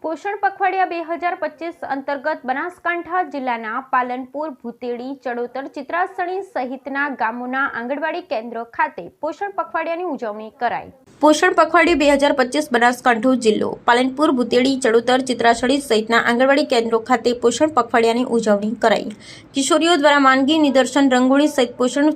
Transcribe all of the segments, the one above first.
પોષણ પખવાડિયા 2025 અંતર્ગત બનાસકાંઠા જિલ્લાના પાલનપુર, ભૂતેડી, ચડોતર, ચિત્રાસણી સહિતના ગામોના આંગણવાડી કેન્દ્ર ખાતે પોષણ પખવાડિયાની ઉજવણી કરાઈ। પોષણ પખવાડિયું 2025 બનાસકાંઠા જિલ્લો પાલનપુર, ભૂતેડી, ચડોતર, ચિત્રાસણી સહિતના આંગણવાડી કેન્દ્રો ખાતે પોષણ પખવાડિયાની ઉજવણી કરાઈ। કિશોરીઓ દ્વારા વાનગી નિદર્શન, રંગોળી સહિત પોષણ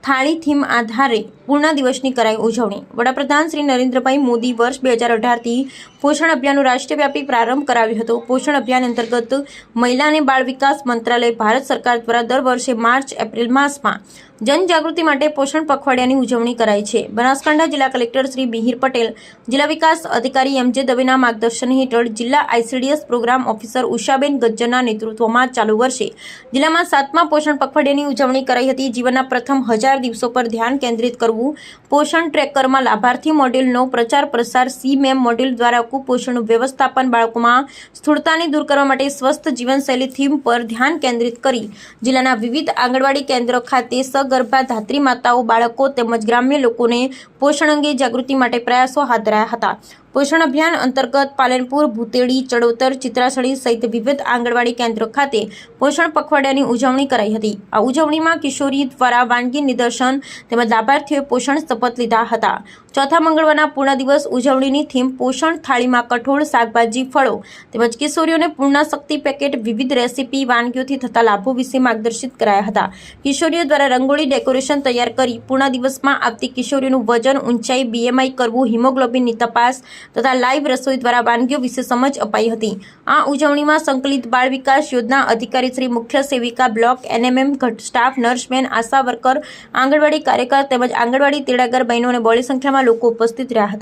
થાળી થીમ આધારે પૂર્ણ દિવસની કરાઈ ઉજવણી। વડાપ્રધાન શ્રી નરેન્દ્રભાઈ મોદી વર્ષ 2018થી પોષણ અભિયાનનો રાષ્ટ્રવ્યાપી પ્રારંભ કરાવ્યો હતો। પોષણ અભિયાન અંતર્ગત મહિલા અને બાળ વિકાસ મંત્રાલય ભારત સરકાર દ્વારા દર વર્ષે માર્ચ એપ્રિલ માસમાં જનજાગૃતિ માટે પોષણ પખવાડિયાની ઉજવણી કરાય છે। બનાસકાંઠા જિલ્લા કલેક્ટર શ્રી મિહિર પટેલ, જિલ્લા વિકાસ અધિકારી એમ.જે. દવેના માર્ગદર્શન હેઠળ જિલ્લા આઈસીડીએસ પ્રોગ્રામ ઓફિસર ઉષાબેન ગજ્જરના નેતૃત્વમાં ચાલુ વર્ષે જિલ્લામાં 7મા પોષણ પખવાડિયાની ઉજવણી કરાઈ હતી। જીવનના પ્રથમ 1000 દિવસો પર ધ્યાન કેન્દ્રિત કરવું, પોષણ ટ્રેકરમાં લાભાર્થી મોડેલનો પ્રચાર પ્રસાર, સી-મેમ મોડેલ દ્વારા કુપોષણનું વ્યવસ્થાપન, બાળકોમાં સ્થૂળતાને દૂર કરવા માટે સ્વસ્થ જીવનશૈલી થીમ પર ધ્યાન કેન્દ્રિત કરી જિલ્લાના વિવિધ આંગણવાડી કેન્દ્રો ખાતે સગર્ભા ધાત્રી માતાઓ, બાળકો તેમજ ગ્રામ્ય લોકોને પોષણ અંગે જાગૃતિ માટે પ્રયાસો હાથ ધરાયા હતા। પોષણ અભિયાન અંતર્ગત પાલનપુર, ભૂતેડી, ચડોતર, ચિત્રાસણી સહિત વિવિધ આંગણવાડી કેન્દ્રો ખાતે પોષણ પખવાડિયાની ઉજવણી કરાઈ હતી। આ ઉજવણીમાં કિશોરી દ્વારા વાનગી નિદર્શન તેમજ લાભાર્થીઓએ પોષણ શપથ લીધા હતા। ચોથા મંગળવારના પૂર્ણ દિવસ ઉજવણીની થીમ પોષણ થાળીમાં કઠોળ, શાકભાજી, ફળો તેમજ કિશોરીઓને પૂર્ણ શક્તિ પેકેટ, વિવિધ રેસીપી વાનગીઓથી થતા લાભો વિશે માર્ગદર્શિત કરાયા હતા। કિશોરીઓ દ્વારા રંગોળી ડેકોરેશન તૈયાર કરી પૂર્ણ દિવસમાં આવતી કિશોરીઓનું વજન, ઊંચાઈ, BMI કરવું, હિમોગ્લોબિનની તપાસ તથા લાઈવ રસોઈ દ્વારા વાનગીઓ વિશે સમજ અપાઈ હતી। આ ઉજવણીમાં સંકલિત બાળ વિકાસ યોજના અધિકારી શ્રી, મુખ્ય સેવિકા, બ્લોક NMM સ્ટાફ, નર્સમેન, આશા વર્કર, આંગણવાડી કાર્યકર તેમજ આંગણવાડી તેડાગર બહેનો અને બહોળી સંખ્યામાં લોકો ઉપસ્થિત રહ્યા હતા।